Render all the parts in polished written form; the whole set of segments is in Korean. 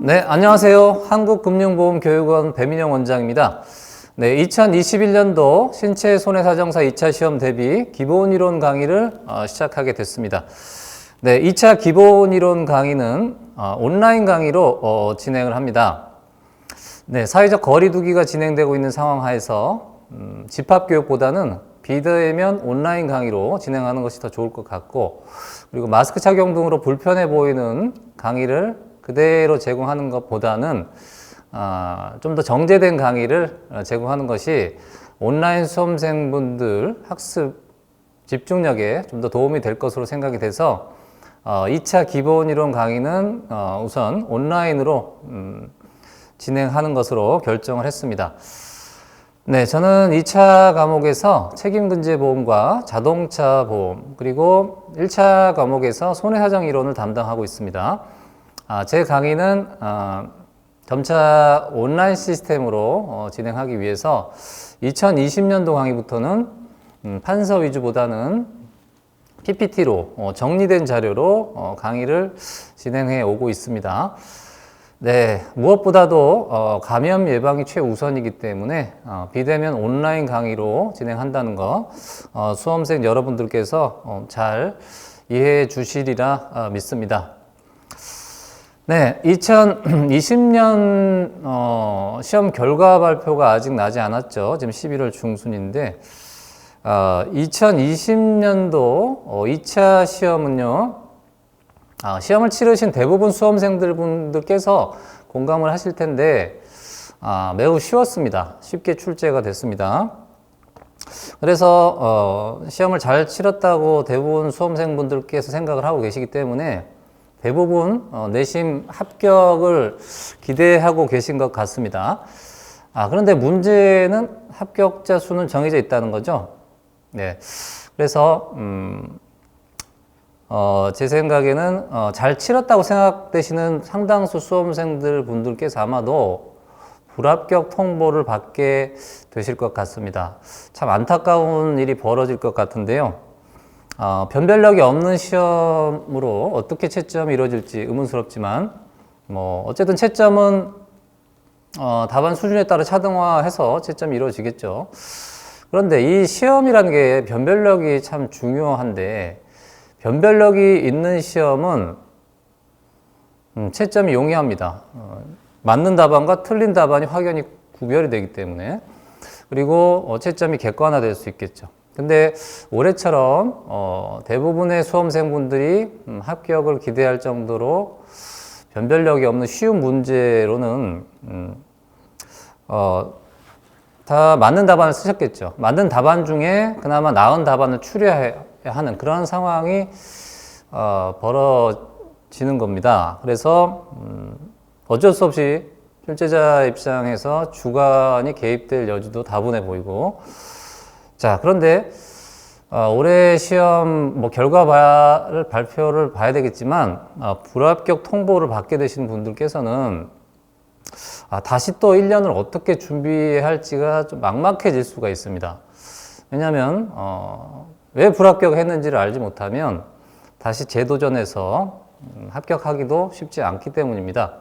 네, 안녕하세요. 한국금융보험교육원 배민영 원장입니다. 네, 2021년도 신체 손해사정사 2차 시험 대비 기본이론 강의를 시작하게 됐습니다. 네, 2차 기본이론 강의는 온라인 강의로 진행을 합니다. 네, 사회적 거리두기가 진행되고 있는 상황 하에서 집합교육보다는 비대면 온라인 강의로 진행하는 것이 더 좋을 것 같고, 그리고 마스크 착용 등으로 불편해 보이는 강의를 그대로 제공하는 것보다는 좀 더 정제된 강의를 제공하는 것이 온라인 수험생분들 학습 집중력에 좀 더 도움이 될 것으로 생각이 돼서 2차 기본이론 강의는 우선 온라인으로 진행하는 것으로 결정을 했습니다. 네, 저는 2차 과목에서 책임근제보험과 자동차 보험, 그리고 1차 과목에서 손해사정 이론을 담당하고 있습니다. 제 강의는 점차 온라인 시스템으로 진행하기 위해서 2020년도 강의부터는 판서 위주보다는 PPT로 정리된 자료로 강의를 진행해 오고 있습니다. 네, 무엇보다도 감염 예방이 최우선이기 때문에 비대면 온라인 강의로 진행한다는 것 수험생 여러분들께서 잘 이해해 주시리라 믿습니다. 네, 2020년 시험 결과 발표가 아직 나지 않았죠. 지금 11월 중순인데 2020년도 2차 시험은요. 시험을 치르신 대부분 수험생들께서 공감을 하실 텐데 매우 쉬웠습니다. 쉽게 출제가 됐습니다. 그래서 시험을 잘 치렀다고 대부분 수험생분들께서 생각을 하고 계시기 때문에 대부분 내심 합격을 기대하고 계신 것 같습니다. 그런데 문제는 합격자 수는 정해져 있다는 거죠. 네, 그래서 제 생각에는 잘 치렀다고 생각되시는 상당수 수험생들 분들께서 아마도 불합격 통보를 받게 되실 것 같습니다. 참 안타까운 일이 벌어질 것 같은데요. 변별력이 없는 시험으로 어떻게 채점이 이루어질지 의문스럽지만 어쨌든 채점은 답안 수준에 따라 차등화해서 채점이 이루어지겠죠. 그런데 이 시험이라는 게 변별력이 참 중요한데 변별력이 있는 시험은 채점이 용이합니다. 맞는 답안과 틀린 답안이 확연히 구별이 되기 때문에, 그리고 채점이 객관화될 수 있겠죠. 근데 올해처럼 대부분의 수험생분들이 합격을 기대할 정도로 변별력이 없는 쉬운 문제로는 다 맞는 답안을 쓰셨겠죠. 맞는 답안 중에 그나마 나은 답안을 추려야 하는 그런 상황이 벌어지는 겁니다. 그래서 어쩔 수 없이 출제자 입장에서 주관이 개입될 여지도 다분해 보이고, 자, 그런데 올해 시험 결과 발표를 봐야 되겠지만 불합격 통보를 받게 되신 분들께서는 다시 또 1년을 어떻게 준비해야 할지가 좀 막막해질 수가 있습니다. 왜냐하면 왜 불합격했는지를 알지 못하면 다시 재도전해서 합격하기도 쉽지 않기 때문입니다.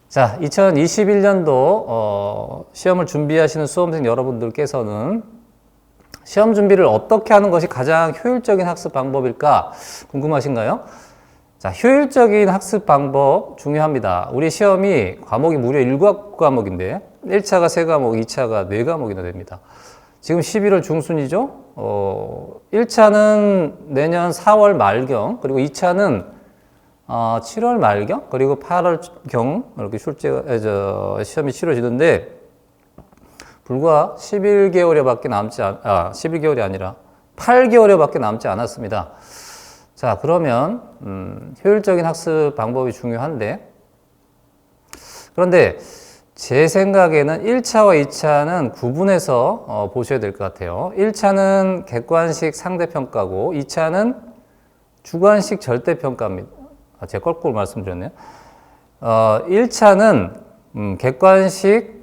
자, 2021년도 시험을 준비하시는 수험생 여러분들께서는 시험 준비를 어떻게 하는 것이 가장 효율적인 학습 방법일까 궁금하신가요? 자, 효율적인 학습 방법 중요합니다. 우리 시험이 과목이 무려 7과목인데 1차가 3과목, 2차가 4과목이나 됩니다. 지금 11월 중순이죠? 1차는 내년 4월 말경, 그리고 2차는 7월 말경, 그리고 8월경 이렇게 시험이 치러지는데 불과 11개월여밖에 남지 11개월이 아니라 8개월여밖에 남지 않았습니다. 자, 그러면 효율적인 학습 방법이 중요한데, 그런데 제 생각에는 1차와 2차는 구분해서 보셔야 될 것 같아요. 1차는 객관식 상대평가고 2차는 주관식 절대평가입니다. 제가 거꾸로 말씀드렸네요. 1차는 객관식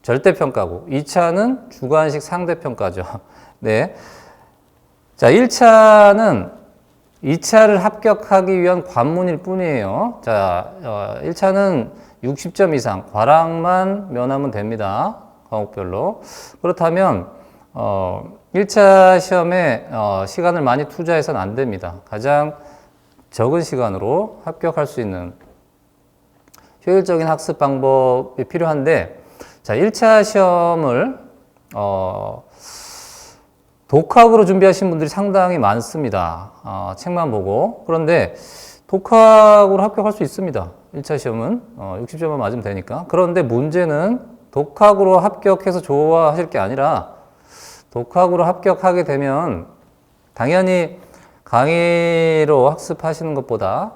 절대평가고 2차는 주관식 상대평가죠. 네. 자, 1차는 2차를 합격하기 위한 관문일 뿐이에요. 자, 1차는 60점 이상, 과락만 면하면 됩니다. 과목별로. 그렇다면, 1차 시험에 시간을 많이 투자해서는 안 됩니다. 가장 적은 시간으로 합격할 수 있는 효율적인 학습 방법이 필요한데, 자, 1차 시험을, 독학으로 준비하신 분들이 상당히 많습니다. 책만 보고. 그런데 독학으로 합격할 수 있습니다. 1차 시험은 60점만 맞으면 되니까. 그런데 문제는 독학으로 합격해서 좋아하실 게 아니라 독학으로 합격하게 되면 당연히 강의로 학습하시는 것보다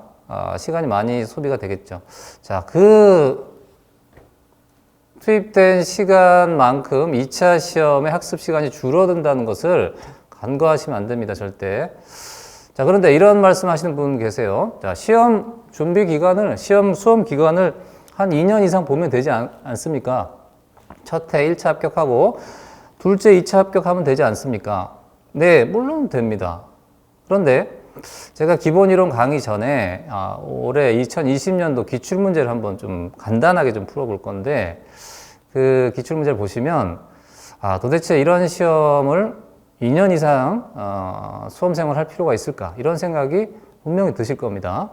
시간이 많이 소비가 되겠죠. 자, 그 투입된 시간만큼 2차 시험의 학습 시간이 줄어든다는 것을 간과하시면 안 됩니다, 절대. 자, 그런데 이런 말씀 하시는 분 계세요. 자, 시험 준비 기간을, 시험 수험 기간을 한 2년 이상 보면 되지 않습니까? 첫 해 1차 합격하고, 둘째 2차 합격하면 되지 않습니까? 네, 물론 됩니다. 그런데 제가 기본이론 강의 전에 올해 2020년도 기출문제를 한번 좀 간단하게 좀 풀어볼 건데 그 기출문제를 보시면 도대체 이런 시험을 2년 이상 수험생활 할 필요가 있을까? 이런 생각이 분명히 드실 겁니다.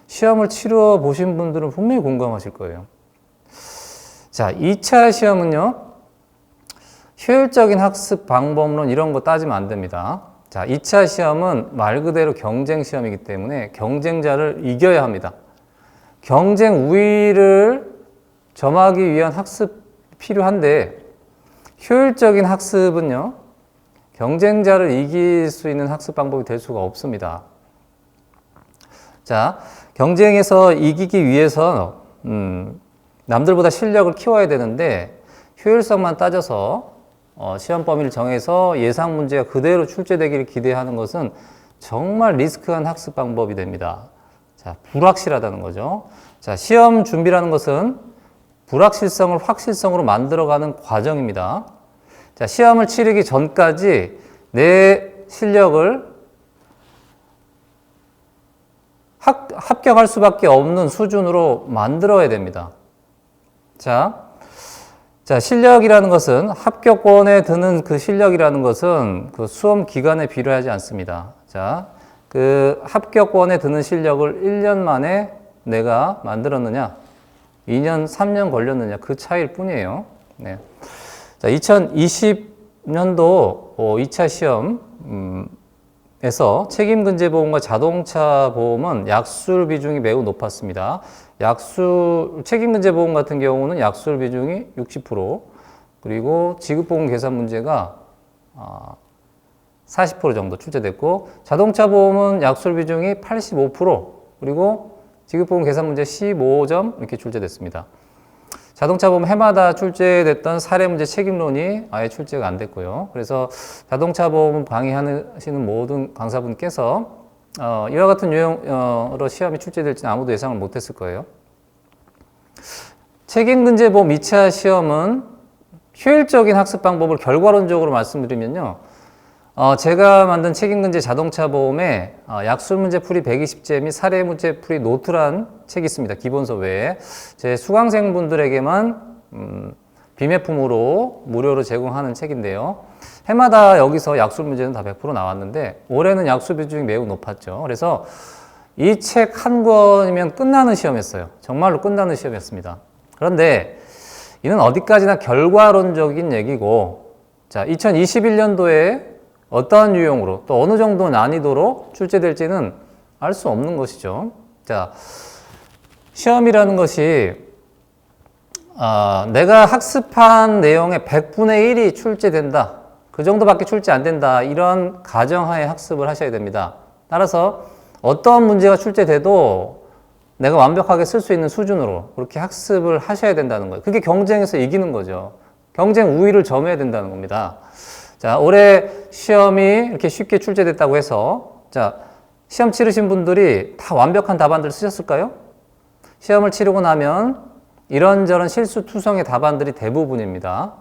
시험을 치러 보신 분들은 분명히 공감하실 거예요. 자, 2차 시험은요, 효율적인 학습 방법론 이런 거 따지면 안 됩니다. 자, 2차 시험은 말 그대로 경쟁 시험이기 때문에 경쟁자를 이겨야 합니다. 경쟁 우위를 점하기 위한 학습이 필요한데 효율적인 학습은요, 경쟁자를 이길 수 있는 학습 방법이 될 수가 없습니다. 자, 경쟁에서 이기기 위해서 남들보다 실력을 키워야 되는데 효율성만 따져서 시험 범위를 정해서 예상 문제가 그대로 출제되기를 기대하는 것은 정말 리스크한 학습 방법이 됩니다. 자, 불확실하다는 거죠. 자, 시험 준비라는 것은 불확실성을 확실성으로 만들어가는 과정입니다. 자, 시험을 치르기 전까지 내 실력을 합격할 수밖에 없는 수준으로 만들어야 됩니다. 자, 실력이라는 것은 합격권에 드는 그 실력이라는 것은 그 수험 기간에 비례하지 않습니다. 자, 그 합격권에 드는 실력을 1년 만에 내가 만들었느냐, 2년, 3년 걸렸느냐, 그 차이일 뿐이에요. 네. 자, 2020년도 2차 시험에서 책임근제보험과 자동차 보험은 약술 비중이 매우 높았습니다. 책임문제보험 같은 경우는 약술 비중이 60%, 그리고 지급보험 계산 문제가 40% 정도 출제됐고, 자동차 보험은 약술 비중이 85%, 그리고 지급보험 계산 문제 15점 이렇게 출제됐습니다. 자동차 보험 해마다 출제됐던 사례 문제 책임론이 아예 출제가 안 됐고요. 그래서 자동차 보험 강의하시는 모든 강사분께서 이와 같은 유형으로 시험이 출제될지는 아무도 예상을 못했을 거예요. 책임근제보험 2차 시험은 효율적인 학습 방법을 결과론적으로 말씀드리면요, 제가 만든 책임근제 자동차 보험에 약술 문제 풀이 120제 및 사례 문제 풀이 노트란 책이 있습니다. 기본서 외에 제 수강생분들에게만 비매품으로 무료로 제공하는 책인데요. 해마다 여기서 약술 문제는 다 100% 나왔는데 올해는 약술 비중이 매우 높았죠. 그래서 이 책 한 권이면 끝나는 시험이었어요. 정말로 끝나는 시험이었습니다. 그런데 이는 어디까지나 결과론적인 얘기고, 자, 2021년도에 어떠한 유형으로 또 어느 정도 난이도로 출제될지는 알 수 없는 것이죠. 자, 시험이라는 것이 내가 학습한 내용의 100분의 1이 출제된다, 그 정도밖에 출제 안 된다, 이런 가정하에 학습을 하셔야 됩니다. 따라서 어떠한 문제가 출제돼도 내가 완벽하게 쓸 수 있는 수준으로 그렇게 학습을 하셔야 된다는 거예요. 그게 경쟁에서 이기는 거죠. 경쟁 우위를 점해야 된다는 겁니다. 자, 올해 시험이 이렇게 쉽게 출제됐다고 해서, 자, 시험 치르신 분들이 다 완벽한 답안들 쓰셨을까요? 시험을 치르고 나면 이런저런 실수투성의 답안들이 대부분입니다.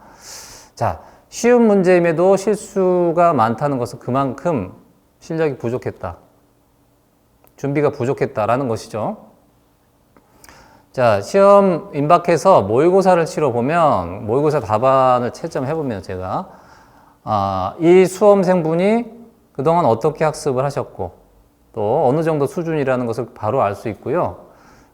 자, 쉬운 문제임에도 실수가 많다는 것은 그만큼 실력이 부족했다, 준비가 부족했다라는 것이죠. 자, 시험 임박해서 모의고사를 치러보면, 모의고사 답안을 채점해보면 제가, 이 수험생분이 그동안 어떻게 학습을 하셨고, 또 어느 정도 수준이라는 것을 바로 알 수 있고요.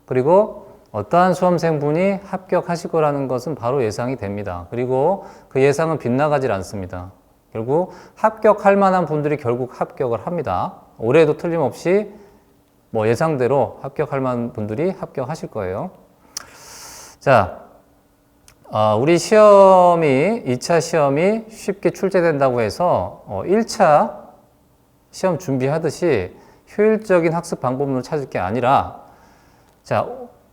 그리고 어떠한 수험생분이 합격하실 거라는 것은 바로 예상이 됩니다. 그리고 그 예상은 빗나가질 않습니다. 결국 합격할 만한 분들이 결국 합격을 합니다. 올해도 틀림없이 뭐 예상대로 합격할 만한 분들이 합격하실 거예요. 자, 우리 시험이 2차 시험이 쉽게 출제된다고 해서 1차 시험 준비하듯이 효율적인 학습 방법론을 찾을 게 아니라, 자,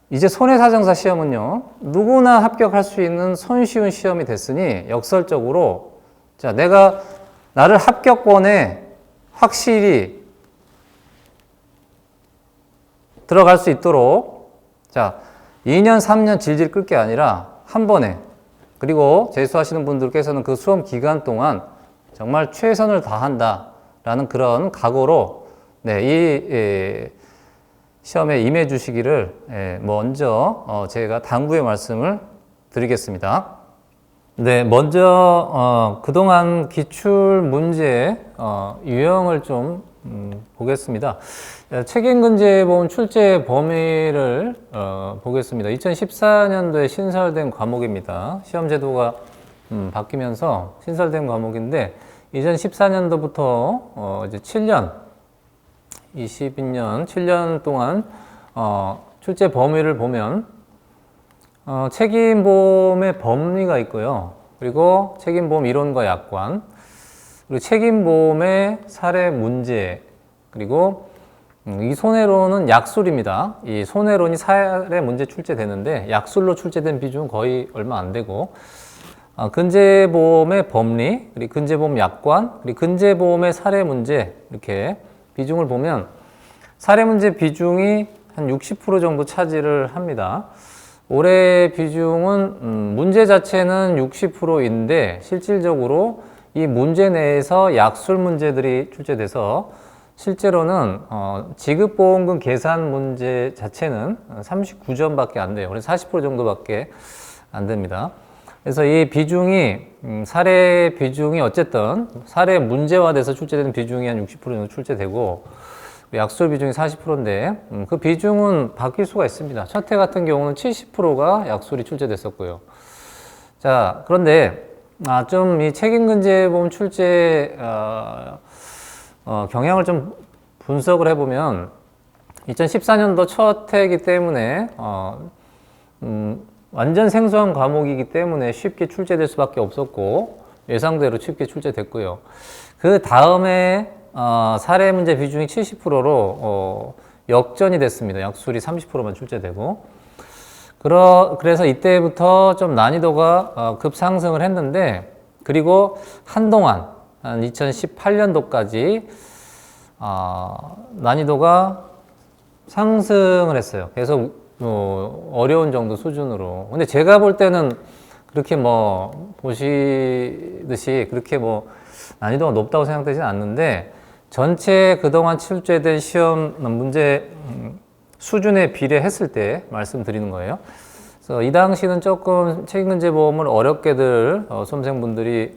이제 손해사정사 시험은요, 누구나 합격할 수 있는 손쉬운 시험이 됐으니 역설적으로, 자, 내가 나를 합격권에 확실히 들어갈 수 있도록, 자, 2년, 3년 질질 끌 게 아니라 한 번에, 그리고 재수하시는 분들께서는 그 수험 기간 동안 정말 최선을 다한다라는 그런 각오로, 네, 이 시험에 임해 주시기를 먼저 제가 당부의 말씀을 드리겠습니다. 네, 먼저 그동안 기출 문제 유형을 좀 보겠습니다. 책임근제보험 출제 범위를 보겠습니다. 2014년도에 신설된 과목입니다. 시험 제도가 바뀌면서 신설된 과목인데 2014년도부터 이제 7년, 22년, 7년 동안 출제 범위를 보면 책임보험의 법리가 있고요. 그리고 책임보험 이론과 약관, 그리고 책임보험의 사례 문제, 그리고 이 손해론은 약술입니다. 이 손해론이 사례 문제 출제되는데 약술로 출제된 비중은 거의 얼마 안 되고, 근제보험의 법리, 그리고 근제보험 약관, 그리고 근제보험의 사례 문제, 이렇게 비중을 보면 사례 문제 비중이 한 60% 정도 차지를 합니다. 올해 비중은 문제 자체는 60%인데 실질적으로 이 문제 내에서 약술 문제들이 출제돼서 실제로는 지급보험금 계산 문제 자체는 39점밖에 안 돼요. 그래서 40% 정도밖에 안 됩니다. 그래서 이 비중이 사례 비중이 어쨌든 사례 문제화돼서 출제되는 비중이 한 60% 정도 출제되고 약술 비중이 40%인데 그 비중은 바뀔 수가 있습니다. 첫 해 같은 경우는 70%가 약술이 출제됐었고요. 자, 그런데 좀 이 책임근제보험 출제 경향을 좀 분석을 해보면 2014년도 첫 해이기 때문에 완전 생소한 과목이기 때문에 쉽게 출제될 수밖에 없었고 예상대로 쉽게 출제됐고요. 그 다음에 사례 문제 비중이 70%로 역전이 됐습니다. 약술이 30%만 출제되고 그래서 이때부터 좀 난이도가 급상승을 했는데 그리고 한동안 한 2018년도까지 난이도가 상승을 했어요. 계속 어려운 정도 수준으로. 근데 제가 볼 때는 그렇게 뭐 보시듯이 그렇게 뭐 난이도가 높다고 생각되지는 않는데 전체 그동안 출제된 시험 문제 수준에 비례했을 때 말씀드리는 거예요. 그래서 이 당시는 조금 책임근제보험을 어렵게들 수험생분들이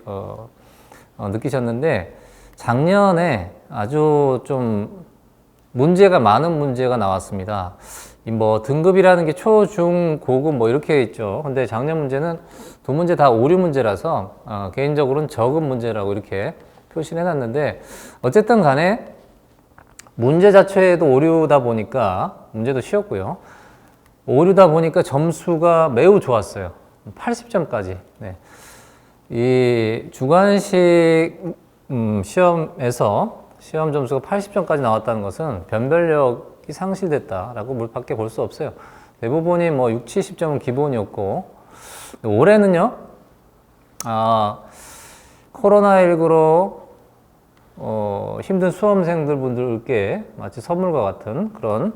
느끼셨는데 작년에 아주 좀 문제가 많은 문제가 나왔습니다. 뭐 등급이라는 게 초, 중, 고급 뭐 이렇게 있죠. 근데 작년 문제는 두 문제 다 오류 문제라서 개인적으로는 적은 문제라고 이렇게 표시를 해놨는데 어쨌든 간에 문제 자체도 오류다 보니까 문제도 쉬웠고요. 오류다 보니까 점수가 매우 좋았어요. 80점까지. 네. 이 주관식 시험에서 시험 점수가 80점까지 나왔다는 것은 변별력이 상실됐다라고 밖에 볼 수 없어요. 대부분이 뭐 6, 70점은 기본이었고 올해는요. 코로나19로 힘든 수험생들 분들께 마치 선물과 같은 그런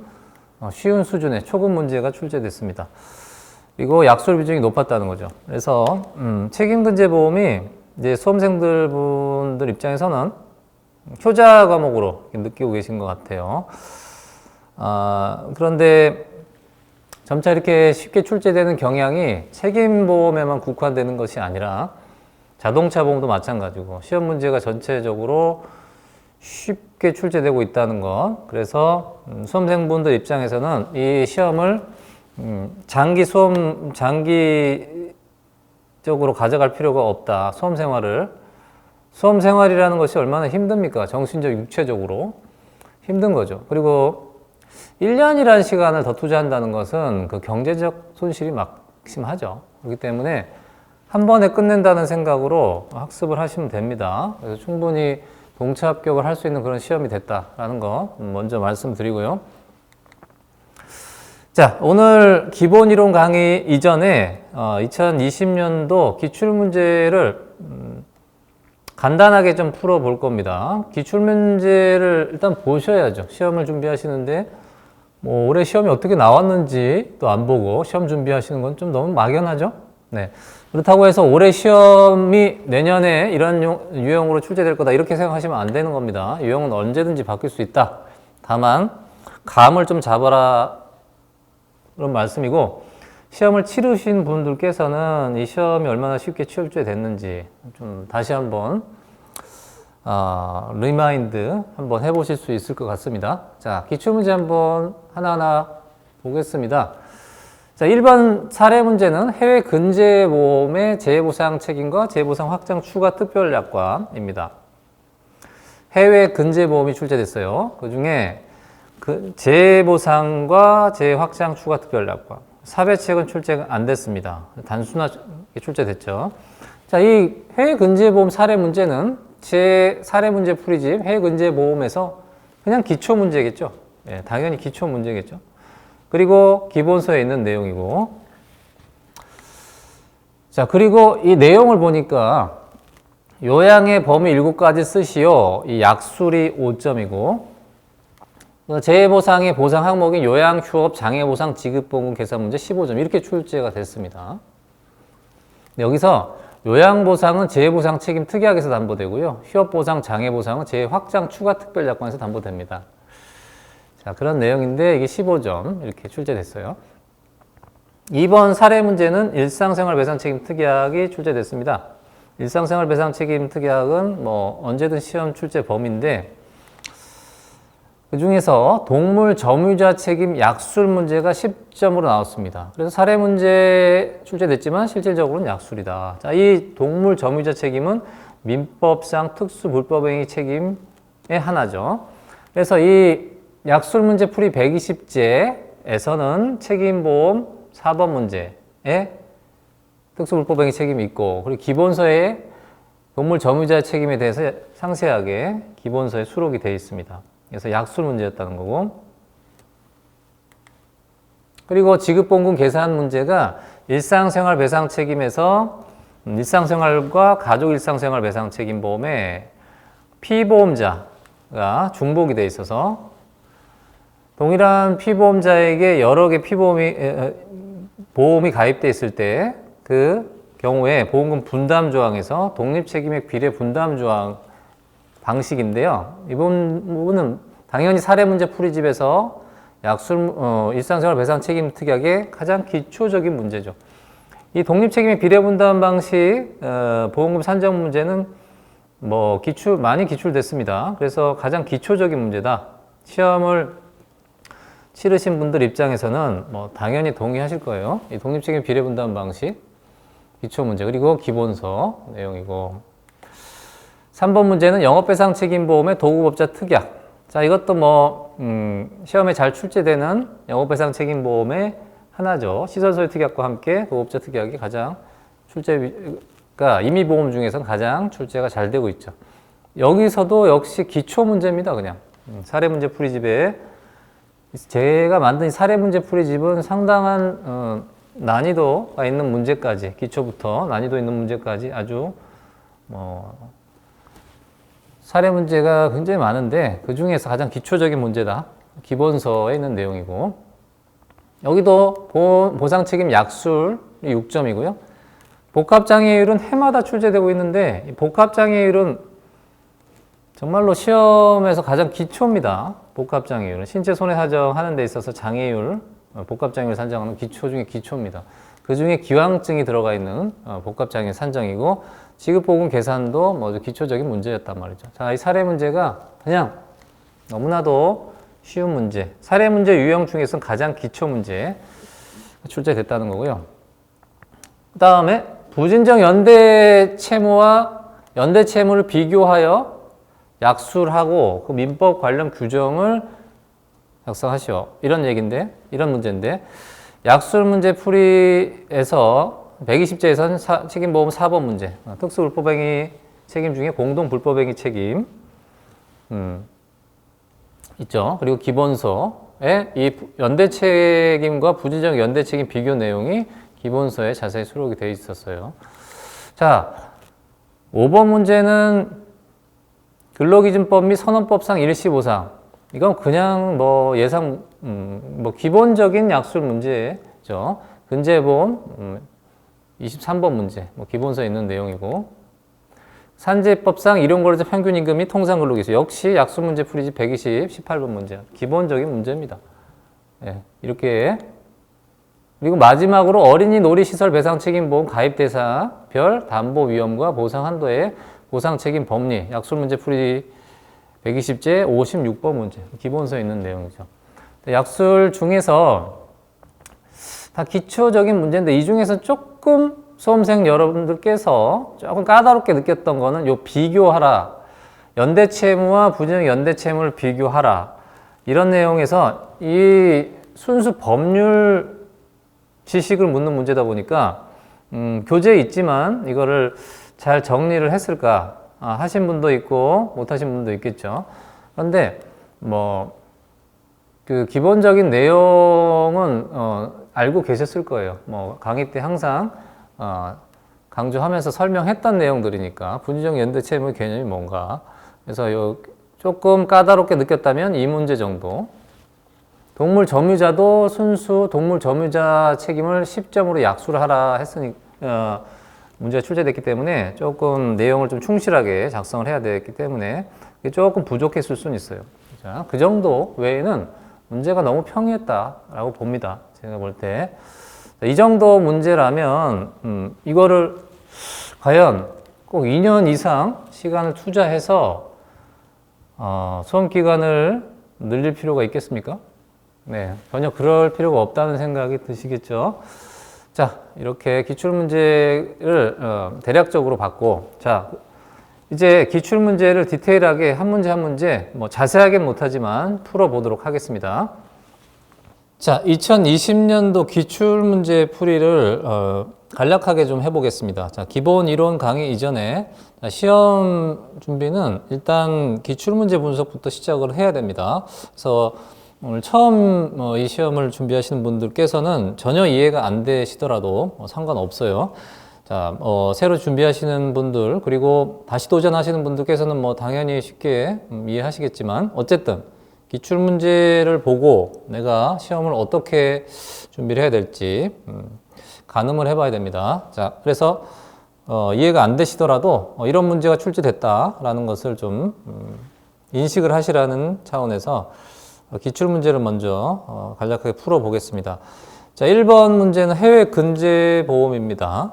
쉬운 수준의 초급 문제가 출제됐습니다. 그리고 약술 비중이 높았다는 거죠. 그래서 책임근제보험이 이제 수험생들 분들 입장에서는 효자 과목으로 느끼고 계신 것 같아요. 그런데 점차 이렇게 쉽게 출제되는 경향이 책임보험에만 국한되는 것이 아니라 자동차 보험도 마찬가지고 시험 문제가 전체적으로 쉽게 출제되고 있다는 것. 그래서 수험생분들 입장에서는 이 시험을 장기적으로 가져갈 필요가 없다. 수험생활이라는 것이 얼마나 힘듭니까? 정신적, 육체적으로 힘든 거죠. 그리고 1년이라는 시간을 더 투자한다는 것은 그 경제적 손실이 막심하죠. 그렇기 때문에 한 번에 끝낸다는 생각으로 학습을 하시면 됩니다. 그래서 충분히 동차 합격을 할 수 있는 그런 시험이 됐다라는 거 먼저 말씀드리고요. 자, 오늘 기본 이론 강의 이전에 2020년도 기출문제를 간단하게 좀 풀어볼 겁니다. 기출문제를 일단 보셔야죠. 시험을 준비하시는데 뭐 올해 시험이 어떻게 나왔는지 또 안 보고 시험 준비하시는 건 좀 너무 막연하죠? 네. 그렇다고 해서 올해 시험이 내년에 이런 유형으로 출제될 거다 이렇게 생각하시면 안 되는 겁니다. 유형은 언제든지 바뀔 수 있다. 다만 감을 좀 잡아라 그런 말씀이고 시험을 치르신 분들께서는 이 시험이 얼마나 쉽게 출제됐는지 좀 다시 한번 리마인드 한번 해보실 수 있을 것 같습니다. 자, 기출문제 한번 하나하나 보겠습니다. 자, 1번 사례 문제는 해외 근제보험의 재해보상 책임과 재해보상 확장 추가 특별약관입니다. 해외 근제보험이 출제됐어요. 그 중에 재해보상과 재해확장 추가 특별약관. 사배책은 출제가 안 됐습니다. 단순하게 출제됐죠. 자, 이 해외 근제보험 사례 문제는 제 사례 문제 풀이집 해외 근제보험에서 그냥 기초 문제겠죠. 예, 당연히 기초 문제겠죠. 그리고 기본서에 있는 내용이고. 자, 그리고 이 내용을 보니까 요양의 범위 7가지 쓰시오. 이 약술이 5점이고 재해보상의 보상 항목인 요양, 휴업, 장애보상, 지급보험 계산 문제 15점 이렇게 출제가 됐습니다. 여기서 요양보상은 재해보상 책임 특약에서 담보되고요. 휴업보상, 장애보상은 재해확장 추가 특별약관에서 담보됩니다. 자, 그런 내용인데 이게 15점 이렇게 출제됐어요. 2번 사례 문제는 일상생활배상 책임 특약이 출제됐습니다. 일상생활배상 책임 특약은 뭐 언제든 시험 출제 범위인데 그 중에서 동물 점유자 책임 약술 문제가 10점으로 나왔습니다. 그래서 사례 문제 출제됐지만 실질적으로는 약술이다. 자, 이 동물 점유자 책임은 민법상 특수 불법행위 책임의 하나죠. 그래서 이 약술 문제 풀이 120제에서는 책임보험 4번 문제에 특수 불법행위 책임이 있고 그리고 기본서에 동물 점유자 책임에 대해서 상세하게 기본서에 수록이 되어 있습니다. 그래서 약술 문제였다는 거고 그리고 지급봉금 계산 문제가 일상생활 배상 책임에서 일상생활과 가족 일상생활 배상 책임보험에 피보험자가 중복이 돼 있어서 동일한 피보험자에게 여러 개 보험이 가입돼 있을 때 그 경우에 보험금 분담 조항에서 독립책임액 비례 분담 조항 방식인데요. 이 부분은 당연히 사례 문제 풀이집에서 일상생활 배상 책임 특약의 가장 기초적인 문제죠. 이 독립책임의 비례 분담 방식 보험금 산정 문제는 뭐 많이 기출됐습니다. 그래서 가장 기초적인 문제다. 시험을 치르신 분들 입장에서는 뭐 당연히 동의하실 거예요. 이 독립책임 비례 분담 방식 기초 문제 그리고 기본서 내용이고 3번 문제는 영업배상 책임보험의 도구법자 특약. 자, 이것도 뭐 시험에 잘 출제되는 영업배상 책임보험의 하나죠. 시설소유 특약과 함께 도구법자 특약이 가장 출제가 임의보험 중에서는 가장 출제가 잘 되고 있죠. 여기서도 역시 기초 문제입니다. 그냥 사례 문제 풀이집에 제가 만든 사례 문제 풀이집은 상당한 난이도가 있는 문제까지 기초부터 난이도 있는 문제까지 아주 사례 문제가 굉장히 많은데 그 중에서 가장 기초적인 문제다. 기본서에 있는 내용이고 여기도 보상 책임 약술이 6점이고요. 복합장애율은 해마다 출제되고 있는데 이 복합장애율은 정말로 시험에서 가장 기초입니다. 복합장애율은 신체 손해 사정하는 데 있어서 장애율, 복합장애율 산정하는 기초 중에 기초입니다. 그 중에 기왕증이 들어가 있는 복합장애 산정이고 지급보금 계산도 뭐 기초적인 문제였단 말이죠. 자, 이 사례 문제가 그냥 너무나도 쉬운 문제, 사례 문제 유형 중에서는 가장 기초 문제 출제됐다는 거고요. 그 다음에 부진정 연대 채무와 연대 채무를 비교하여 약술하고 그 민법 관련 규정을 작성하시오. 이런 얘기인데, 이런 문제인데, 약술 문제 풀이에서 120제에서는 책임보험 4번 문제, 특수불법행위 책임 중에 공동불법행위 책임 있죠. 그리고 기본서에 이 연대 책임과 부진정 연대 책임 비교 내용이 기본서에 자세히 수록이 되어 있었어요. 자, 5번 문제는 근로기준법 및 선언법상 일시보상. 이건 그냥 뭐 예상, 뭐 기본적인 약술 문제죠. 근제보험 23번 문제, 뭐 기본서에 있는 내용이고. 산재법상 일용거래자 평균임금 및 통상근로기수. 역시 약술 문제 풀이지 18번 문제. 기본적인 문제입니다. 예, 이렇게. 그리고 마지막으로 어린이 놀이시설 배상 책임보험 가입 대상별 담보 위험과 보상 한도의 보상 책임 법리. 약술 문제 풀이 120제 56번 문제. 기본서에 있는 내용이죠. 약술 중에서 다 기초적인 문제인데 이 중에서 조금 수험생 여러분들께서 조금 까다롭게 느꼈던 거는 요 비교하라. 연대채무와 부진정 연대채무를 비교하라. 이런 내용에서 이 순수 법률 지식을 묻는 문제다 보니까 교재에 있지만 이거를 잘 정리를 했을까 하신 분도 있고 못 하신 분도 있겠죠. 그런데 뭐 그 기본적인 내용은 알고 계셨을 거예요. 뭐 강의 때 항상 강조하면서 설명했던 내용들이니까 부진정 연대채무의 개념이 뭔가. 그래서 요 조금 까다롭게 느꼈다면 이 문제 정도. 동물 점유자도 순수 동물 점유자 책임을 10점으로 약수를 하라 했으니 문제가 출제됐기 때문에 조금 내용을 좀 충실하게 작성을 해야 되기 때문에 조금 부족했을 수는 있어요. 자, 그 정도 외에는 문제가 너무 평이했다라고 봅니다. 제가 볼 때. 이 정도 문제라면 이거를 과연 꼭 2년 이상 시간을 투자해서 수험 기간을 늘릴 필요가 있겠습니까? 네, 전혀 그럴 필요가 없다는 생각이 드시겠죠. 자, 이렇게 기출문제를 대략적으로 봤고, 자, 이제 기출문제를 디테일하게 한 문제 한 문제, 뭐 자세하게 못하지만 풀어보도록 하겠습니다. 자, 2020년도 기출문제 풀이를 간략하게 좀 해보겠습니다. 자, 기본 이론 강의 이전에 시험 준비는 일단 기출문제 분석부터 시작을 해야 됩니다. 그래서 오늘 처음 이 시험을 준비하시는 분들께서는 전혀 이해가 안 되시더라도 상관없어요. 자, 새로 준비하시는 분들 그리고 다시 도전하시는 분들께서는 뭐 당연히 쉽게 이해하시겠지만 어쨌든 기출문제를 보고 내가 시험을 어떻게 준비를 해야 될지 가늠을 해봐야 됩니다. 자, 그래서 이해가 안 되시더라도 이런 문제가 출제됐다라는 것을 좀 인식을 하시라는 차원에서 기출문제를 먼저 간략하게 풀어보겠습니다. 자, 1번 문제는 해외 근제보험입니다.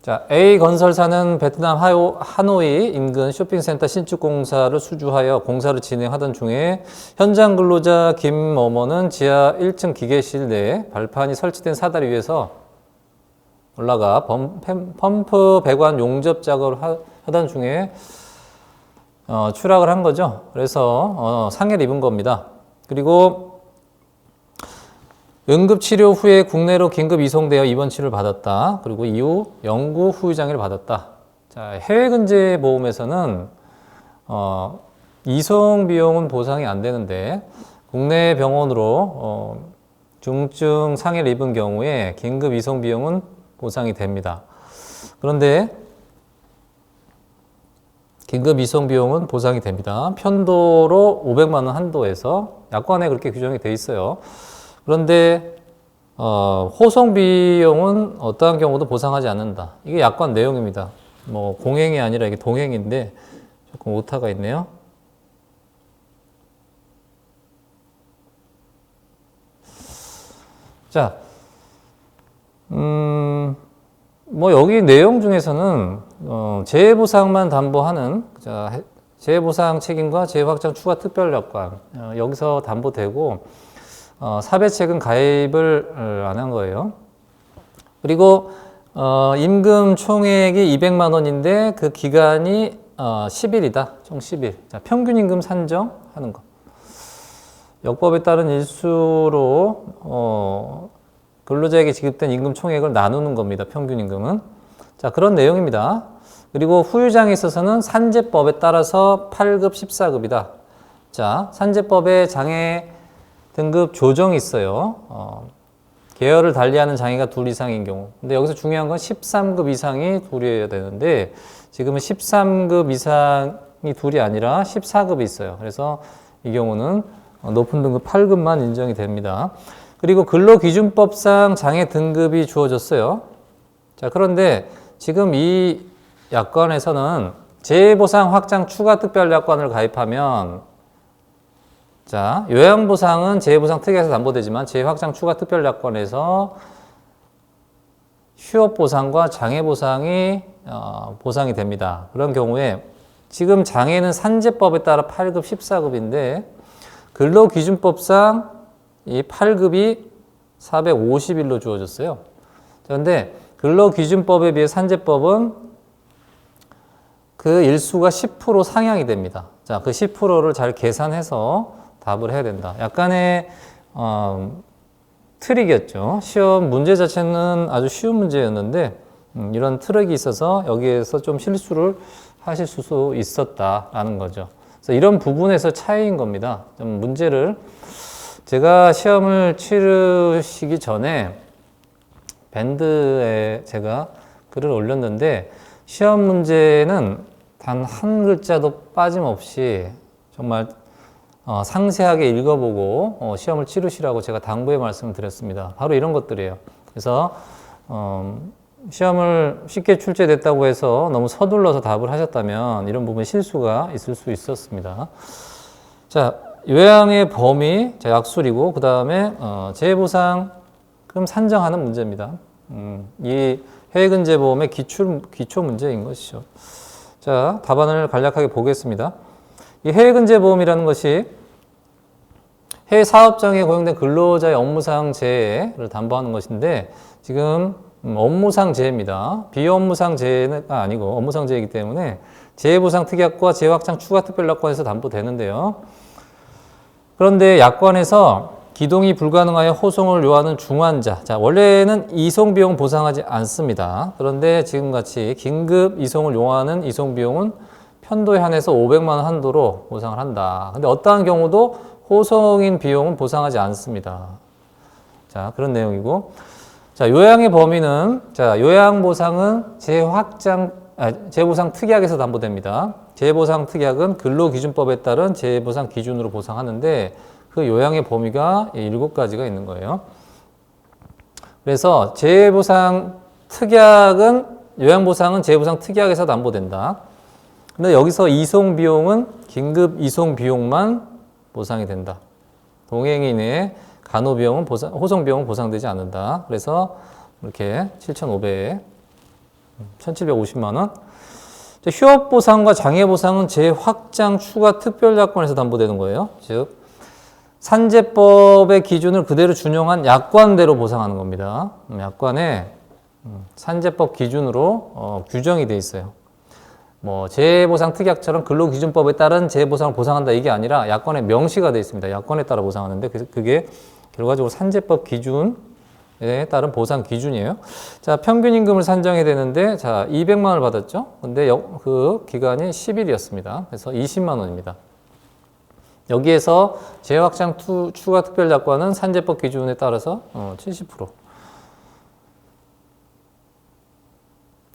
자, A 건설사는 베트남 하노이 인근 쇼핑센터 신축 공사를 수주하여 공사를 진행하던 중에 현장 근로자 김某某는 지하 1층 기계실 내에 발판이 설치된 사다리 위에서 올라가 펌프 배관 용접 작업을 하던 중에 추락을 한 거죠. 그래서 상해를 입은 겁니다. 그리고 응급치료 후에 국내로 긴급 이송되어 입원 치료를 받았다. 그리고 이후 영구 후유장애를 받았다. 자, 해외 근제 보험에서는 이송 비용은 보상이 안 되는데 국내 병원으로 중증 상해를 입은 경우에 긴급 이송 비용은 보상이 됩니다. 그런데 긴급 이송 비용은 보상이 됩니다. 편도로 500만 원 한도에서 약관에 그렇게 규정이 돼 있어요. 그런데 호송 비용은 어떠한 경우도 보상하지 않는다. 이게 약관 내용입니다. 뭐 공행이 아니라 이게 동행인데 조금 오타가 있네요. 자, 뭐 여기 내용 중에서는 재해보상만 담보하는 재해보상 책임과 재해확장 추가 특별약관 여기서 담보되고 사배책은 가입을 안 한 거예요. 그리고 임금 총액이 200만 원인데 그 기간이 10일이다. 총 10일. 자, 평균 임금 산정하는 거. 역법에 따른 일수로 근로자에게 지급된 임금 총액을 나누는 겁니다. 평균 임금은. 자, 그런 내용입니다. 그리고 후유장에 있어서는 산재법에 따라서 8급 14급이다. 자, 산재법에 장애 등급 조정이 있어요. 계열을 달리하는 장애가 둘 이상인 경우. 근데 여기서 중요한 건 13급 이상이 둘이어야 되는데 지금은 13급 이상이 둘이 아니라 14급이 있어요. 그래서 이 경우는 높은 등급 8급만 인정이 됩니다. 그리고 근로기준법상 장애 등급이 주어졌어요. 자, 그런데 지금 이 약관에서는 재해보상 확장 추가 특별약관을 가입하면 자, 요양보상은 재해보상 특약에서 담보되지만 재해확장 추가 특별약관에서 휴업보상과 장애보상이 보상이 됩니다. 그런 경우에 지금 장애는 산재법에 따라 8급 14급인데 근로기준법상 이 8급이 450일로 주어졌어요. 그런데 근로기준법에 비해 산재법은 그 일수가 10% 상향이 됩니다. 자, 그 10%를 잘 계산해서 답을 해야 된다. 약간의 트릭이었죠. 시험 문제 자체는 아주 쉬운 문제였는데 이런 트릭이 있어서 여기에서 좀 실수를 하실 수 있었다라는 거죠. 그래서 이런 부분에서 차이인 겁니다. 좀 문제를 제가 시험을 치르시기 전에 밴드에 제가 글을 올렸는데 시험 문제는 단 한 글자도 빠짐없이 정말 상세하게 읽어보고 시험을 치르시라고 제가 당부의 말씀을 드렸습니다. 바로 이런 것들이에요. 그래서 시험을 쉽게 출제됐다고 해서 너무 서둘러서 답을 하셨다면 이런 부분 실수가 있을 수 있었습니다. 자, 요양의 범위, 자, 약술이고 그 다음에 재해보상금 산정하는 문제입니다. 이 해외근제보험의 기초 문제인 것이죠. 자, 답안을 간략하게 보겠습니다. 이 해외근제보험이라는 것이 해외 사업장에 고용된 근로자의 업무상 재해를 담보하는 것인데 지금 업무상 재해입니다. 비업무상 재해가 아니고 업무상 재해이기 때문에 재해보상 특약과 재해확장 추가 특별약관에서 담보되는데요. 그런데 약관에서 기동이 불가능하여 호송을 요하는 중환자. 자, 원래는 이송비용 보상하지 않습니다. 그런데 지금같이 긴급 이송을 요하는 이송비용은 편도에 한해서 500만 원 한도로 보상을 한다. 근데 어떠한 경우도 호송인 비용은 보상하지 않습니다. 자, 그런 내용이고. 자, 요양의 범위는, 자, 요양보상은 재해보상 특약에서 담보됩니다. 재해보상 특약은 근로기준법에 따른 재해보상 기준으로 보상하는데 그 요양의 범위가 7가지가 있는 거예요. 그래서 재해보상 특약은, 요양보상은 재해보상 특약에서 담보된다. 근데 여기서 이송비용은 긴급 이송비용만 보상이 된다. 동행인의 간호비용은 호송비용은 보상되지 않는다. 그래서 이렇게 1,750만 원. 휴업보상과 장애보상은 재확장 추가 특별약관에서 담보되는 거예요. 즉 산재법의 기준을 그대로 준용한 약관대로 보상하는 겁니다. 약관에 산재법 기준으로 규정이 돼 있어요. 뭐 재해보상 특약처럼 근로기준법에 따른 재해보상을 보상한다 이게 아니라 약관에 명시가 돼 있습니다. 약관에 따라 보상하는데 그게 결과적으로 산재법 기준에 따른 보상 기준이에요. 자, 평균 임금을 산정해야 되는데 자, 200만 원을 받았죠. 근데 그 기간이 10일이었습니다. 그래서 20만 원입니다. 여기에서 재해확장 추가 특별약관은 산재법 기준에 따라서 70%.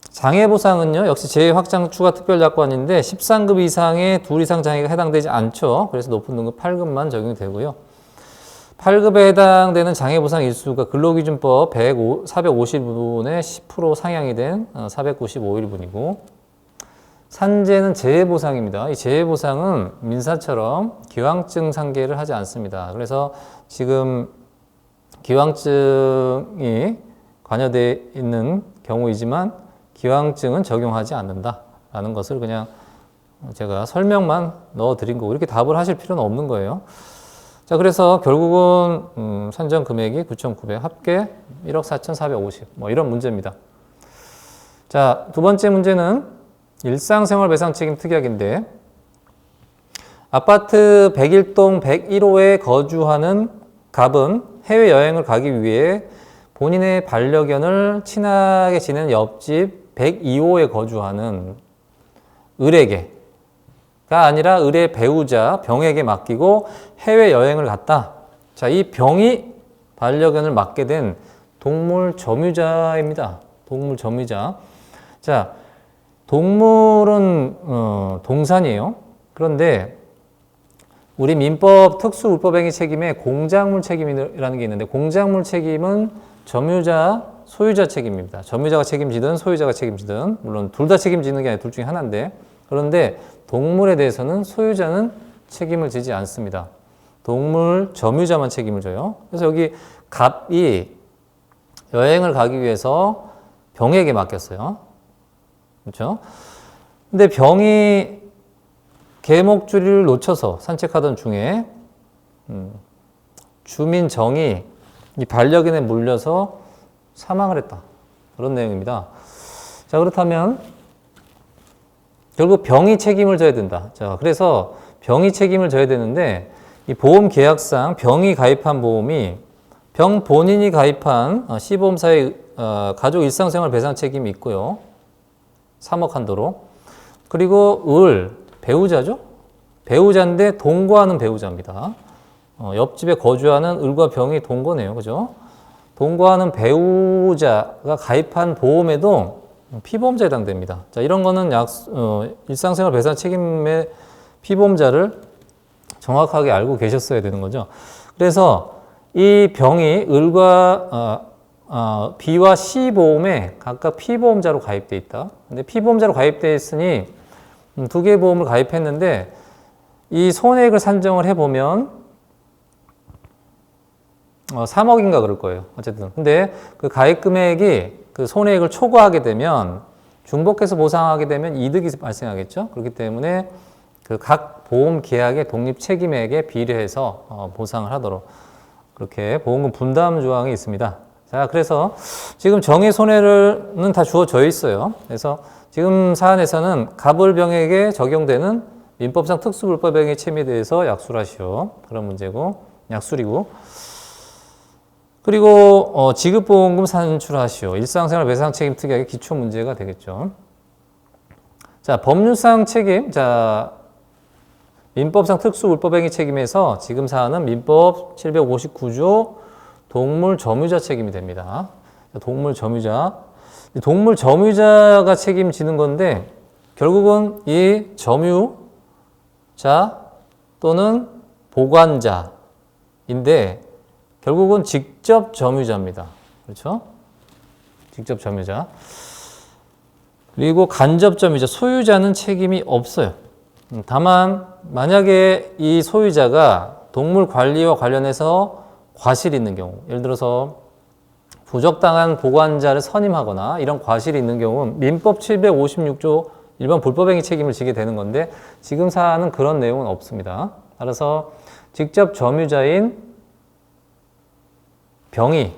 장애보상은요, 역시 재해확장 추가 특별약관인데 13급 이상의 둘 이상 장애가 해당되지 않죠. 그래서 높은 등급 8급만 적용이 되고요. 8급에 해당되는 장애보상 일수가 근로기준법 450일분의 10% 상향이 된 495일분이고 산재는 재해보상입니다. 이 재해보상은 민사처럼 기왕증 상계를 하지 않습니다. 그래서 지금 기왕증이 관여되어 있는 경우이지만 기왕증은 적용하지 않는다라는 것을 그냥 제가 설명만 넣어드린 거고 이렇게 답을 하실 필요는 없는 거예요. 자, 그래서 결국은 산정 금액이 9,900, 합계 1억 4,450 뭐 이런 문제입니다. 자, 두 번째 문제는 일상생활 배상 책임 특약인데 아파트 101동 101호에 거주하는 갑은 해외여행을 가기 위해 본인의 반려견을 친하게 지내는 옆집 102호에 거주하는 을에게가 아니라 을의 배우자 병에게 맡기고 해외여행을 갔다. 자, 이 병이 반려견을 맡게 된 동물 점유자입니다. 동물 점유자. 자, 동물은 동산이에요. 그런데 우리 민법 특수울법행위 책임에 공작물 책임이라는 게 있는데 공작물 책임은 점유자, 소유자 책임입니다. 점유자가 책임지든 소유자가 책임지든 물론 둘 다 책임지는 게 아니라 둘 중에 하나인데 그런데 동물에 대해서는 소유자는 책임을 지지 않습니다. 동물 점유자만 책임을 져요. 그래서 여기 갑이 여행을 가기 위해서 병에게 맡겼어요. 그렇죠? 근데 병이 개목줄을 놓쳐서 산책하던 중에 주민 정이 이 반려견에 물려서 사망을 했다. 그런 내용입니다. 자, 그렇다면 결국 병이 책임을 져야 된다. 자, 그래서 병이 책임을 져야 되는데 이 보험 계약상 병이 가입한 보험이 병 본인이 가입한 시보험사의 가족 일상생활 배상 책임이 있고요. 3억 한도로. 그리고 을, 배우자죠? 배우자인데 동거하는 배우자입니다. 옆집에 거주하는 을과 병이 동거네요. 그죠? 동거하는 배우자가 가입한 보험에도 피보험자에 해당됩니다. 자, 이런 거는 일상생활 배상 책임의 피보험자를 정확하게 알고 계셨어야 되는 거죠. 그래서 이 병이 을과 B와 C 보험에 각각 피보험자로 가입돼 있다. 근데 피보험자로 가입돼 있으니 두 개의 보험을 가입했는데 이 손해액을 산정을 해보면 3억인가 그럴 거예요. 어쨌든. 근데 그 가입 금액이 그 손해액을 초과하게 되면 중복해서 보상하게 되면 이득이 발생하겠죠. 그렇기 때문에 그 각 보험 계약의 독립 책임액에 비례해서 보상을 하도록 그렇게 보험금 분담 조항이 있습니다. 자, 그래서 지금 정의 손해는 다 주어져 있어요. 그래서 지금 사안에서는 갑을병에게 적용되는 민법상 특수불법행위 책임에 대해서 약수를 하시오. 그런 문제고, 약술이고. 그리고 지급보험금 산출하시오. 일상생활 배상 책임 특약의 기초 문제가 되겠죠. 자, 법률상 책임. 자, 민법상 특수불법행위 책임에서 지금 사안은 민법 759조 동물 점유자 책임이 됩니다. 동물 점유자. 동물 점유자가 책임지는 건데 결국은 이 점유자 또는 보관자인데 결국은 직접 점유자입니다. 그렇죠? 직접 점유자. 그리고 간접 점유자, 소유자는 책임이 없어요. 다만 만약에 이 소유자가 동물 관리와 관련해서 과실이 있는 경우, 예를 들어서 부적당한 보관자를 선임하거나 이런 과실이 있는 경우는 민법 756조 일반 불법행위 책임을 지게 되는 건데 지금 사안은 그런 내용은 없습니다. 따라서 직접 점유자인 병이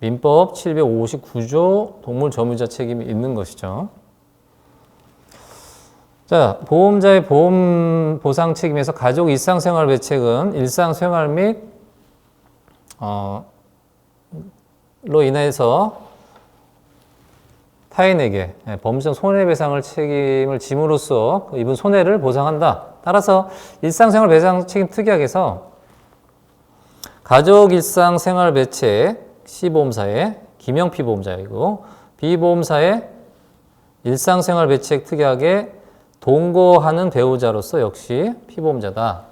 민법 759조 동물 점유자 책임이 있는 것이죠. 자, 보험자의 보험 보상 책임에서 가족 일상생활 배책은 일상생활 및 로 인해서 타인에게 범죄적 손해배상을 책임을 짐으로써 입은 손해를 보상한다. 따라서 일상생활 배상 책임 특약에서 가족 일상생활 배책 C보험사의 김영피보험자이고 B보험사의 일상생활 배책 특약에 동거하는 배우자로서 역시 피보험자다.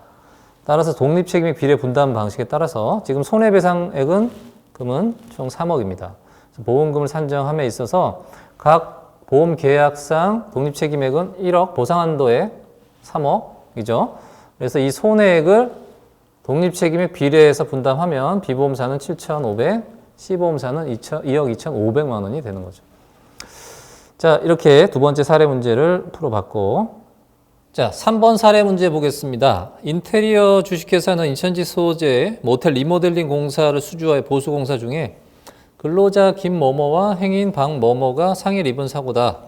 따라서 독립책임의 비례 분담 방식에 따라서 지금 손해배상액은 금은 총 3억입니다. 보험금을 산정함에 있어서 각 보험 계약상 독립책임액은 1억, 보상한도액 3억이죠. 그래서 이 손해액을 독립책임액 비례해서 분담하면 비보험사는 7,500, C보험사는 2억 2,500만 원이 되는 거죠. 자, 이렇게 두 번째 사례 문제를 풀어봤고, 자, 3번 사례 문제 보겠습니다. 인테리어 주식회사는 인천지 소재 모텔 리모델링 공사를 수주하여 보수공사 중에 근로자 김某某와 행인 박某某가 상해를 입은 사고다.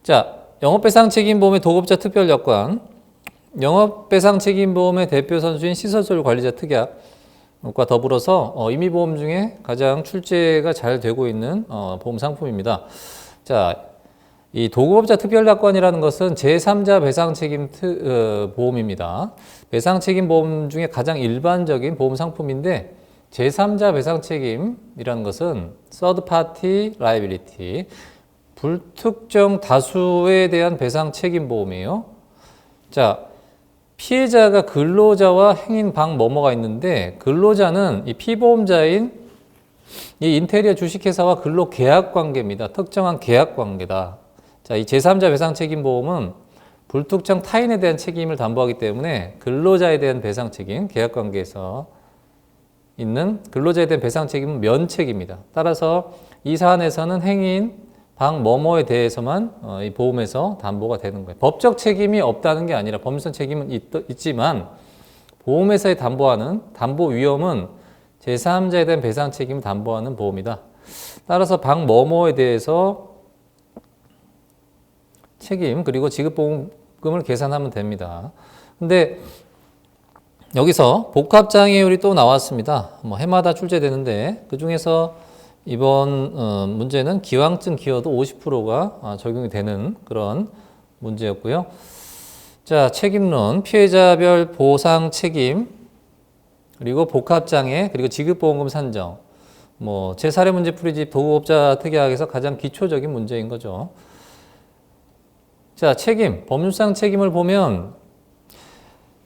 자, 영업배상책임보험의 도급자 특별약관, 영업배상책임보험의 대표 선수인 시설소유 관리자 특약과 더불어서 임의보험 중에 가장 출제가 잘 되고 있는 보험 상품입니다. 자, 이 도급업자 특별약관이라는 것은 제3자 배상책임 보험입니다. 배상책임보험 중에 가장 일반적인 보험 상품인데 제3자 배상책임이라는 것은 third party liability, 불특정 다수에 대한 배상책임보험이에요. 자, 피해자가 근로자와 행인 박某某가 있는데 근로자는 이 피보험자인 이 인테리어 주식회사와 근로계약관계입니다. 특정한 계약관계다. 자, 이 제3자 배상책임보험은 불특정 타인에 대한 책임을 담보하기 때문에 근로자에 대한 배상책임, 계약관계에서 있는 근로자에 대한 배상책임은 면책입니다. 따라서 이 사안에서는 행인 박某某에 대해서만 이 보험에서 담보가 되는 거예요. 법적 책임이 없다는 게 아니라 법률상 책임은 있지만 보험회사에 담보하는 담보 위험은 제3자에 대한 배상 책임을 담보하는 보험이다. 따라서 박某某에 대해서 책임 그리고 지급보험금을 계산하면 됩니다. 근데 여기서 복합장애율이 또 나왔습니다. 뭐 해마다 출제되는데 그 중에서 이번 문제는 기왕증 기여도 50%가 적용이 되는 그런 문제였고요. 자, 책임론, 피해자별 보상 책임, 그리고 복합장애, 그리고 지급보험금 산정. 뭐 제 사례 문제 풀이집 도급업자 특약에서 가장 기초적인 문제인 거죠. 자, 책임, 법률상 책임을 보면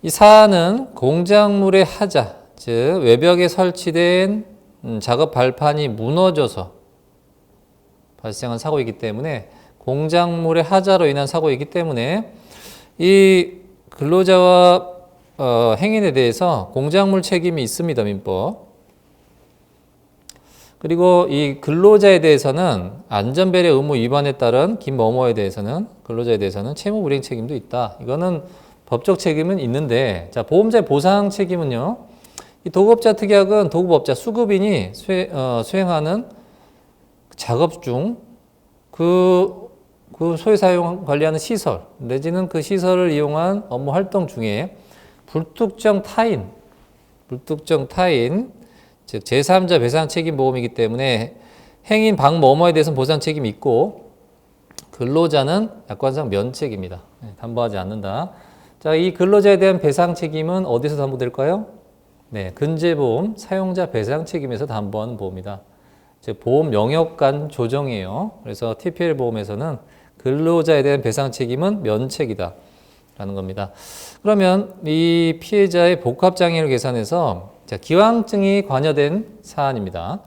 이 사안은 공작물의 하자, 즉 외벽에 설치된 작업 발판이 무너져서 발생한 사고이기 때문에 공작물의 하자로 인한 사고이기 때문에 이 근로자와 행인에 대해서 공작물 책임이 있습니다. 민법. 그리고 이 근로자에 대해서는 안전배려 의무 위반에 따른 김某某에 대해서는 근로자에 대해서는 채무불이행 책임도 있다. 이거는 법적 책임은 있는데, 자, 보험자의 보상 책임은요. 이 도급업자 특약은 도급업자 수급인이 수행하는 작업 중 그 소유 사용 관리하는 시설 내지는 그 시설을 이용한 업무 활동 중에 불특정 타인 즉 제3자 배상 책임 보험이기 때문에 행인 박某某에 대해서는 보상 책임이 있고 근로자는 약관상 면책입니다. 담보하지 않는다. 자, 이 근로자에 대한 배상 책임은 어디서 담보될까요? 네, 근제보험 사용자 배상 책임에서 담보하는 보험이다. 즉 보험 영역 간 조정이에요. 그래서 TPL 보험에서는 근로자에 대한 배상 책임은 면책이다 라는 겁니다. 그러면 이 피해자의 복합장애를 계산해서 자, 기왕증이 관여된 사안입니다.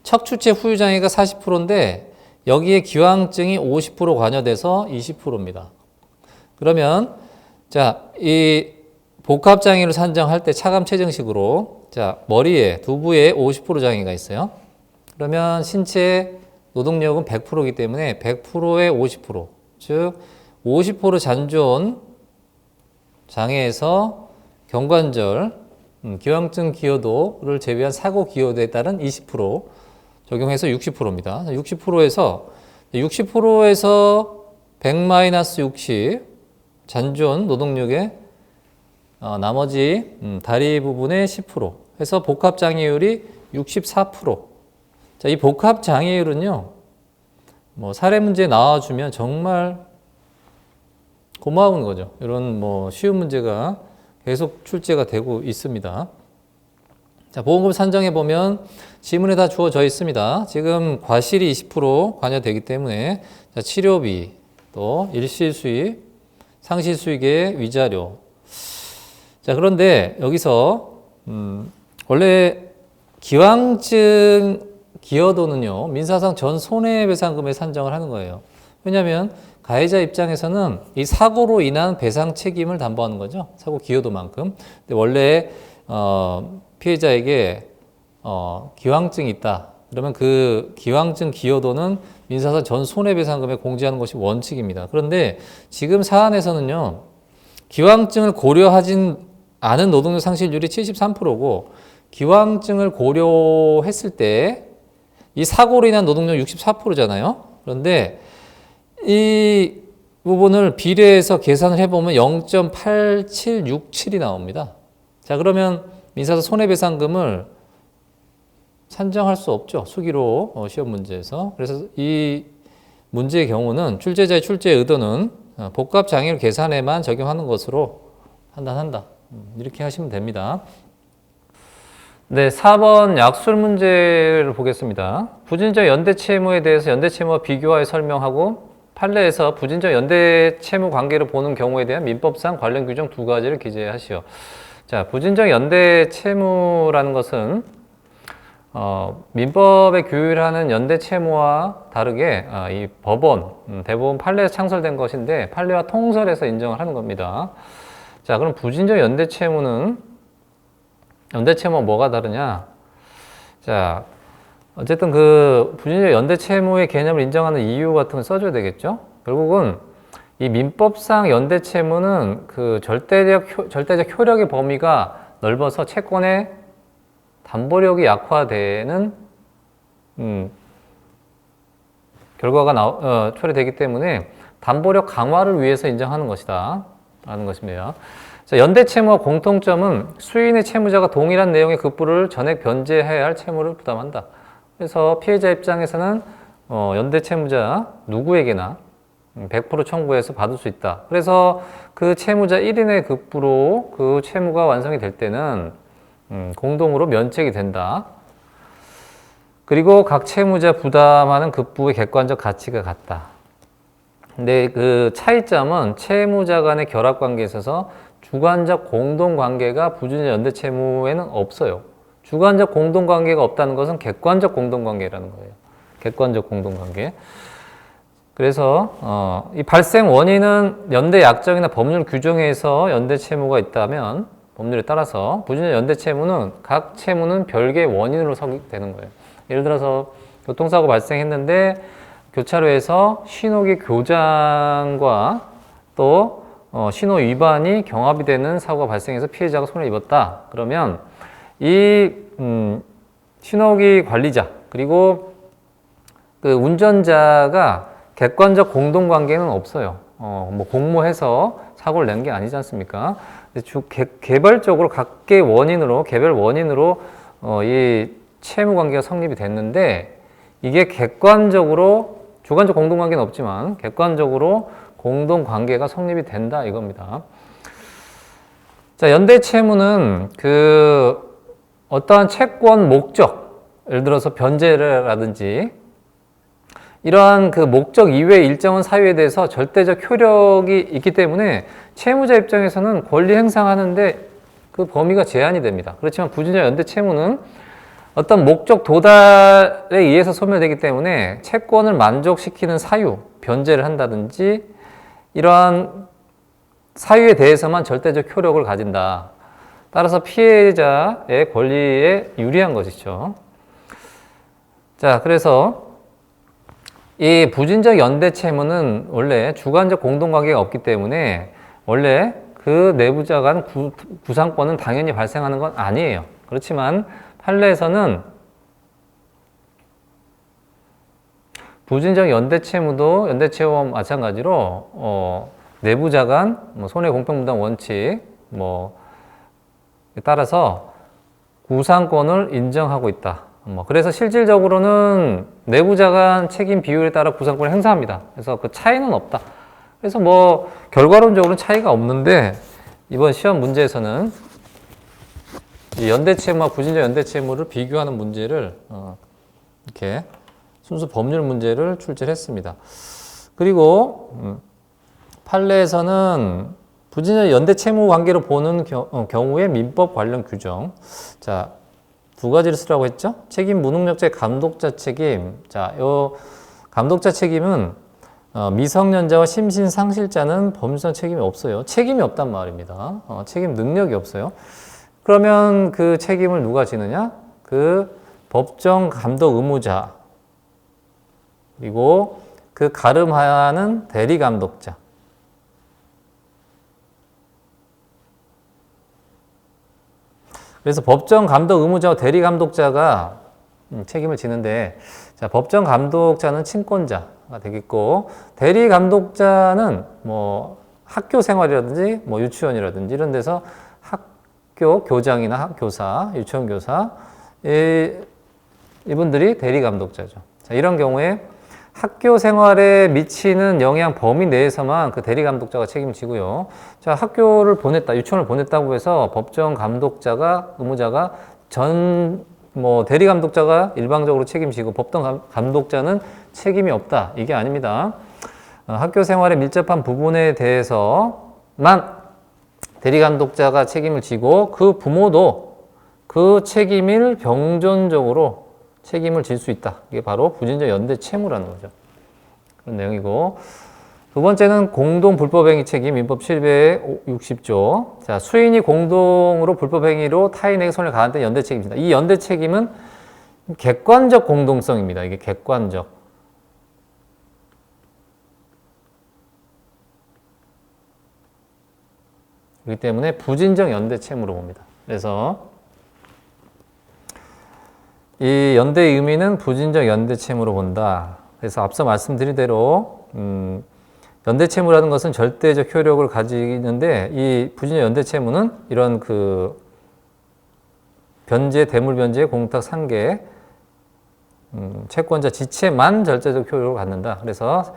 척추체 후유장애가 40%인데 여기에 기왕증이 50% 관여돼서 20%입니다. 그러면 자, 이 복합장애를 산정할 때 차감 체증식으로 자, 머리에 두부에 50% 장애가 있어요. 그러면 신체 노동력은 100%이기 때문에 100%의 50%, 즉 50% 잔존 장애에서 경관절, 기왕증 기여도를 제외한 사고 기여도에 따른 20% 적용해서 60%입니다. 60%에서 100-60 잔존 노동력의 나머지 다리 부분의 10% 해서 복합장애율이 64%. 자, 이 복합장애율은요, 뭐 사례 문제 나와주면 정말 고마운 거죠. 이런 뭐 쉬운 문제가 계속 출제가 되고 있습니다. 자, 보험금 산정해 보면 지문에 다 주어져 있습니다. 지금 과실이 20% 관여되기 때문에 자, 치료비, 또 일실 수익, 상실 수익의 위자료. 자, 그런데 여기서 원래 기왕증 기여도는요, 민사상 전 손해배상금에 산정을 하는 거예요. 왜냐하면 가해자 입장에서는 이 사고로 인한 배상 책임을 담보하는 거죠. 사고 기여도만큼. 근데 원래 피해자에게 기왕증이 있다. 그러면 그 기왕증 기여도는 민사상 전 손해배상금에 공제하는 것이 원칙입니다. 그런데 지금 사안에서는요, 기왕증을 고려하진 않은 노동력 상실률이 73%고 기왕증을 고려했을 때 이 사고로 인한 노동력 64%잖아요. 그런데 이 부분을 비례해서 계산을 해보면 0.8767이 나옵니다. 자, 그러면 민사상 손해배상금을 산정할 수 없죠. 수기로 시험 문제에서. 그래서 이 문제의 경우는 출제자의 출제 의도는 복합장애율 계산에만 적용하는 것으로 판단한다. 이렇게 하시면 됩니다. 네, 4번 약술 문제를 보겠습니다. 부진적 연대채무에 대해서 연대채무와 비교하여 설명하고 판례에서 부진적 연대채무 관계를 보는 경우에 대한 민법상 관련 규정 두 가지를 기재하시오. 자, 부진적 연대채무라는 것은 민법에 규율하는 연대채무와 다르게 이 법원, 대법원 판례에서 창설된 것인데 판례와 통설에서 인정을 하는 겁니다. 자, 그럼 부진적 연대채무와 뭐가 다르냐? 자, 어쨌든 그 부진적 연대채무의 개념을 인정하는 이유 같은 걸 써줘야 되겠죠? 결국은 이 민법상 연대채무는 그 절대적 효력의 범위가 넓어서 채권의 담보력이 약화되는 결과가 초래되기 때문에 담보력 강화를 위해서 인정하는 것이다 라는 것입니다. 자, 연대채무와 공통점은 수인의 채무자가 동일한 내용의 급부를 전액 변제해야 할 채무를 부담한다. 그래서 피해자 입장에서는 연대채무자 누구에게나 100% 청구해서 받을 수 있다. 그래서 그 채무자 1인의 급부로 그 채무가 완성이 될 때는 공동으로 면책이 된다. 그리고 각 채무자 부담하는 급부의 객관적 가치가 같다. 근데 그 차이점은 채무자 간의 결합관계에 있어서 주관적 공동관계가 부진적 연대채무에는 없어요. 주관적 공동관계가 없다는 것은 객관적 공동관계라는 거예요. 객관적 공동관계. 그래서 이 발생 원인은 연대 약정이나 법률 규정에서 연대채무가 있다면 법률에 따라서 부진적 연대채무는 각 채무는 별개의 원인으로 성립되는 거예요. 예를 들어서 교통사고 발생했는데 교차로에서 신호기 교장과 또 신호 위반이 경합이 되는 사고가 발생해서 피해자가 손해를 입었다. 그러면 이 신호기 관리자 그리고 그 운전자가 객관적 공동관계는 없어요. 뭐 공모해서 사고를 낸 게 아니지 않습니까? 개별적으로 각계 원인으로 개별 원인으로 이 채무 관계가 성립이 됐는데 이게 객관적으로 주관적 공동관계는 없지만 객관적으로 공동관계가 성립이 된다 이겁니다. 자, 연대채무는 그 어떠한 채권 목적, 예를 들어서 변제라든지 이러한 그 목적 이외의 일정한 사유에 대해서 절대적 효력이 있기 때문에 채무자 입장에서는 권리 행사하는데 그 범위가 제한이 됩니다. 그렇지만 부진적 연대채무는 어떤 목적 도달에 의해서 소멸되기 때문에 채권을 만족시키는 사유, 변제를 한다든지 이러한 사유에 대해서만 절대적 효력을 가진다. 따라서 피해자의 권리에 유리한 것이죠. 자, 그래서 이 부진적 연대채무는 원래 주관적 공동관계가 없기 때문에 원래 그 내부자 간 구상권은 당연히 발생하는 건 아니에요. 그렇지만 판례에서는 부진적 연대채무도 연대채무와 마찬가지로 내부자 간 손해공평분담 원칙 따라서 구상권을 인정하고 있다. 그래서 실질적으로는 내부자 간 책임 비율에 따라 구상권을 행사합니다. 그래서 그 차이는 없다. 그래서 결과론적으로는 차이가 없는데 이번 시험 문제에서는 이 연대채무와 부진적 연대채무를 비교하는 문제를 이렇게 순수 법률 문제를 출제를 했습니다. 그리고 판례에서는 부진적 연대채무 관계로 보는 경우에 민법 관련 규정. 자, 두 가지를 쓰라고 했죠? 책임 무능력자의 감독자 책임. 자, 요 감독자 책임은 미성년자와 심신상실자는 법률상 책임이 없어요. 책임이 없단 말입니다. 책임 능력이 없어요. 그러면 그 책임을 누가 지느냐? 그 법정 감독 의무자 그리고 그 가름하는 대리 감독자. 그래서 법정 감독 의무자와 대리 감독자가 책임을 지는데, 자, 법정 감독자는 친권자가 되겠고, 대리 감독자는 뭐 학교 생활이라든지 뭐 유치원이라든지 이런 데서 학교 교장이나 교사, 유치원 교사, 이분들이 대리 감독자죠. 자, 이런 경우에 학교 생활에 미치는 영향 범위 내에서만 그 대리 감독자가 책임을 지고요. 자, 학교를 보냈다, 유치원을 보냈다고 해서 법정 감독자가, 의무자가 대리 감독자가 일방적으로 책임지고 법정 감독자는 책임이 없다. 이게 아닙니다. 학교 생활에 밀접한 부분에 대해서만 대리 감독자가 책임을 지고 그 부모도 그 책임을 병존적으로 책임을 질 수 있다. 이게 바로 부진적 연대 채무라는 거죠. 그런 내용이고, 두 번째는 공동 불법행위 책임 민법 760조. 자, 수인이 공동으로 불법행위로 타인에게 손해를 가한 때 연대 책임이다. 이 연대 책임은 객관적 공동성입니다. 이게 객관적. 그렇기 때문에 부진적 연대 채무로 봅니다. 그래서 이 연대의 의미는 부진적 연대 채무로 본다. 그래서 앞서 말씀드린 대로 연대 채무라는 것은 절대적 효력을 가지는데, 이 부진적 연대 채무는 이런 그 변제, 대물 변제의 공탁 상계, 채권자 지체만 절대적 효력을 갖는다. 그래서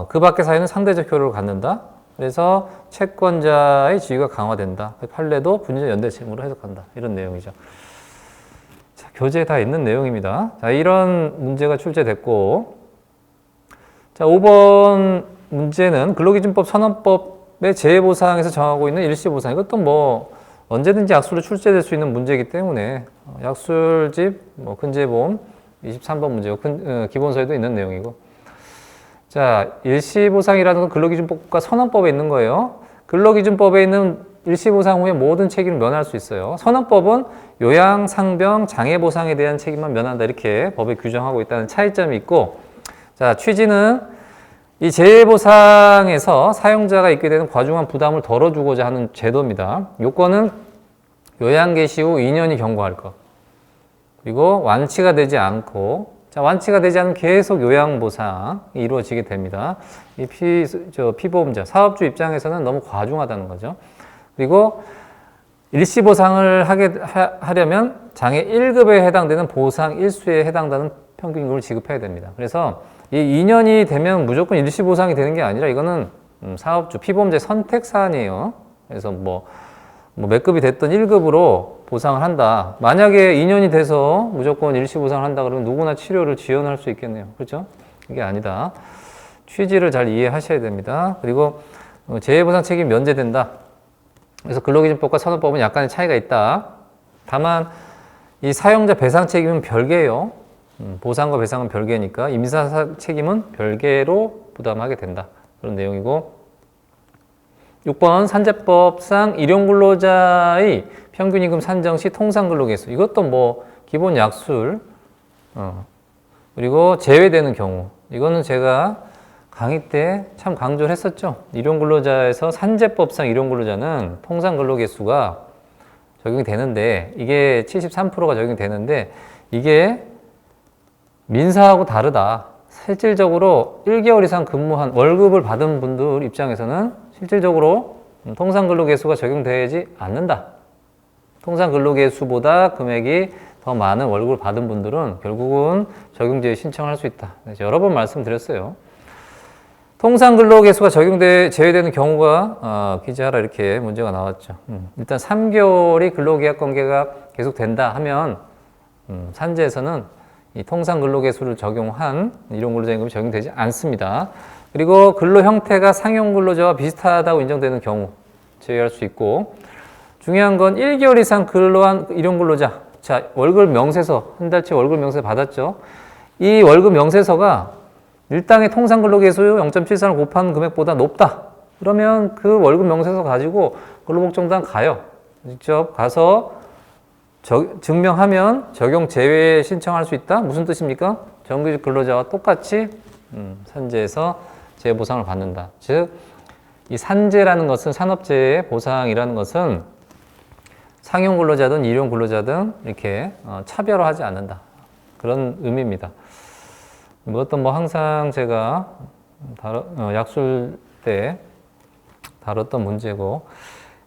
그 밖의 사유는 상대적 효력을 갖는다. 그래서 채권자의 지위가 강화된다. 판례도 부진적 연대 채무로 해석한다. 이런 내용이죠. 자, 교재에 다 있는 내용입니다. 자, 이런 문제가 출제됐고, 자, 5번 문제는 근로기준법 선언법의 재해보상에서 정하고 있는 일시보상. 이것도 뭐 언제든지 약술로 출제될 수 있는 문제이기 때문에 약술집, 근제보험 23번 문제고 기본서에도 있는 내용이고. 자, 일시보상이라는 건 근로기준법과 선언법에 있는 거예요. 근로기준법에 있는 일시보상 후에 모든 책임을 면할 수 있어요. 선언법은 요양, 상병, 장애보상에 대한 책임만 면한다. 이렇게 법에 규정하고 있다는 차이점이 있고, 자, 취지는 이 재해보상에서 사용자가 있게 되는 과중한 부담을 덜어주고자 하는 제도입니다. 요건은 요양 개시 후 2년이 경과할 것. 그리고 완치가 되지 않고, 자, 완치가 되지 않으면 계속 요양보상이 이루어지게 됩니다. 이 피보험자, 사업주 입장에서는 너무 과중하다는 거죠. 그리고 일시보상을 하려면 장애 1급에 해당되는 보상 일수에 해당되는 평균임금을 지급해야 됩니다. 그래서 이 2년이 되면 무조건 일시보상이 되는 게 아니라 이거는 사업주, 피보험자의 선택 사안이에요. 그래서 몇 급이 됐든 1급으로 보상을 한다. 만약에 2년이 돼서 무조건 일시보상을 한다 그러면 누구나 치료를 지원할 수 있겠네요. 그렇죠? 이게 아니다. 취지를 잘 이해하셔야 됩니다. 그리고 재해보상 책임 면제된다. 그래서 근로기준법과 선언법은 약간의 차이가 있다. 다만 이 사용자 배상 책임은 별개예요. 보상과 배상은 별개니까 임사 책임은 별개로 부담하게 된다. 그런 내용이고, 6번 산재법상 일용근로자의 평균임금 산정 시 통상근로개수. 이것도 기본 약술, 그리고 제외되는 경우. 이거는 제가 강의 때 참 강조를 했었죠. 일용근로자에서 산재법상 일용근로자는 통상근로개수가 적용이 되는데, 이게 73%가 적용이 되는데, 이게 민사하고 다르다. 실질적으로 1개월 이상 근무한 월급을 받은 분들 입장에서는 실질적으로 통상근로개수가 적용되지 않는다. 통상근로개수보다 금액이 더 많은 월급을 받은 분들은 결국은 적용제외 신청할 수 있다. 여러 번 말씀드렸어요. 통상근로개수가 제외되는 경우가 기재하라 이렇게 문제가 나왔죠. 일단 3개월이 근로계약 관계가 계속된다 하면 산재에서는 이 통상근로개수를 적용한 일용근로자임금이 적용되지 않습니다. 그리고 근로 형태가 상용근로자와 비슷하다고 인정되는 경우 제외할 수 있고, 중요한 건 1개월 이상 근로한 일용근로자, 자, 월급 명세서, 한 달치 월급 명세서 받았죠. 이 월급 명세서가 일당의 통상근로계수요 0.73을 곱한 금액보다 높다. 그러면 그 월급 명세서 가지고 근로복지공단 가요. 직접 가서 증명하면 적용 제외 신청할 수 있다. 무슨 뜻입니까? 정규직 근로자와 똑같이 산재에서 재보상을 받는다. 즉, 이 산재라는 것은 산업재해 보상이라는 것은 상용 근로자든 일용 근로자든 이렇게 차별화하지 않는다. 그런 의미입니다. 이것도 뭐 항상 제가 약술 때 다뤘던 문제고.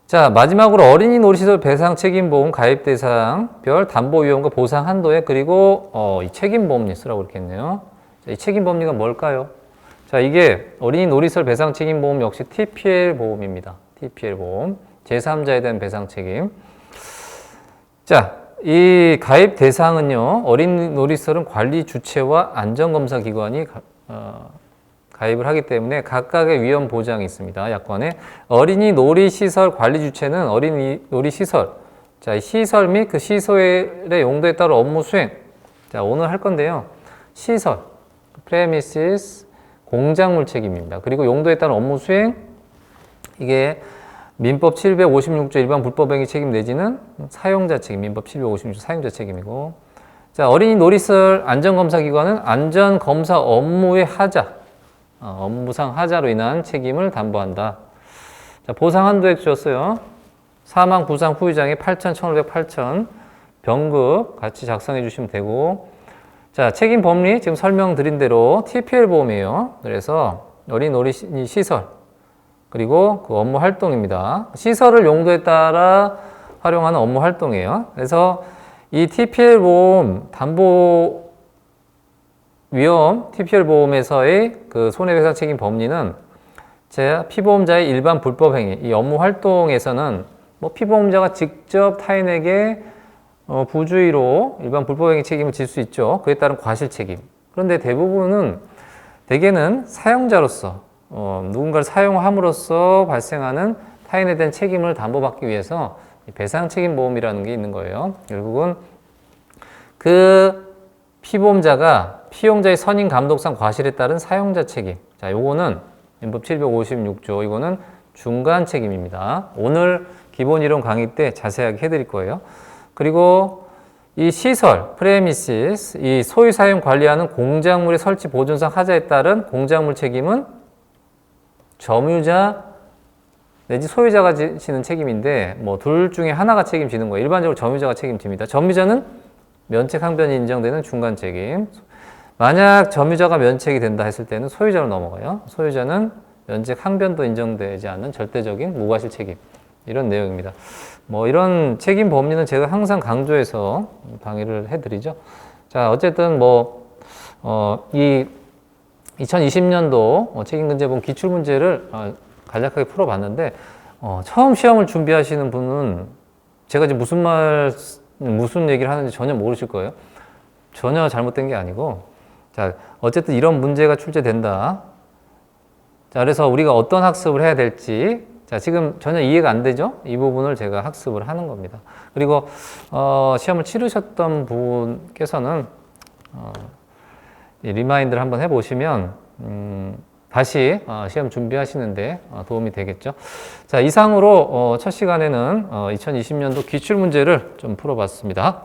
자, 마지막으로 어린이 놀이시설 배상 책임보험 가입 대상별 담보위험과 보상 한도에 그리고 이 책임보험리 쓰라고 이렇게 했네요. 자, 이 책임보험리가 뭘까요? 자, 이게 어린이 놀이시설 배상 책임보험 역시 TPL 보험입니다. TPL 보험. 제3자에 대한 배상 책임. 자, 이 가입 대상은요, 어린이 놀이시설은 관리 주체와 안전검사기관이 가입을 하기 때문에 각각의 위험 보장이 있습니다. 약관에 어린이 놀이시설 관리 주체는 어린이 놀이시설, 자, 이 시설 및 그 시설의 용도에 따른 업무 수행. 자, 오늘 할 건데요. 시설, premises, 공작물 책임입니다. 그리고 용도에 따른 업무 수행, 이게 민법 756조 일반 불법행위 책임 내지는 사용자 책임, 민법 756조 사용자 책임이고. 자, 어린이 놀이시설 안전검사기관은 안전검사 업무의 하자, 업무상 하자로 인한 책임을 담보한다. 자, 보상 한도액 주었어요. 사망, 부상, 후유장애 8천, 1,500, 8천 병급 같이 작성해 주시면 되고. 자, 책임 법리 지금 설명드린 대로 TPL 보험이에요. 그래서 어린이 놀이 시설 그리고 그 업무 활동입니다. 시설을 용도에 따라 활용하는 업무 활동이에요. 그래서 이 TPL 보험 담보 위험 TPL 보험에서의 그 손해배상 책임 법리는 피보험자의 일반 불법 행위, 이 업무 활동에서는 뭐 피보험자가 직접 타인에게 부주의로 일반 불법 행위 책임을 질 수 있죠. 그에 따른 과실 책임. 그런데 대개는 사용자로서 누군가를 사용함으로써 발생하는 타인에 대한 책임을 담보받기 위해서 배상 책임 보험이라는 게 있는 거예요. 결국은 그 피보험자가 피용자의 선임 감독상 과실에 따른 사용자 책임. 자, 요거는 민법 756조, 이거는 중간 책임입니다. 오늘 기본 이론 강의 때 자세하게 해드릴 거예요. 그리고 이 시설, 프레미시스, 이 소유 사용 관리하는 공작물의 설치 보존상 하자에 따른 공작물 책임은 점유자 내지 소유자가 지는 책임인데 뭐 둘 중에 하나가 책임지는 거예요. 일반적으로 점유자가 책임집니다. 점유자는 면책 항변이 인정되는 중간 책임. 만약 점유자가 면책이 된다 했을 때는 소유자로 넘어가요. 소유자는 면책 항변도 인정되지 않는 절대적인 무과실 책임. 이런 내용입니다. 뭐 이런 책임 법리는 제가 항상 강조해서 강의를 해드리죠. 자, 어쨌든 이 2020년도 책임근제보험 기출문제를 간략하게 풀어봤는데 처음 시험을 준비하시는 분은 제가 지금 무슨 얘기를 하는지 전혀 모르실 거예요. 전혀 잘못된 게 아니고, 자, 어쨌든 이런 문제가 출제된다. 자, 그래서 우리가 어떤 학습을 해야 될지, 자, 지금 전혀 이해가 안 되죠? 이 부분을 제가 학습을 하는 겁니다. 그리고 시험을 치르셨던 분께서는 리마인드를 한번 해보시면 다시 시험 준비하시는데 도움이 되겠죠. 자, 이상으로 첫 시간에는 2020년도 기출문제를 좀 풀어봤습니다.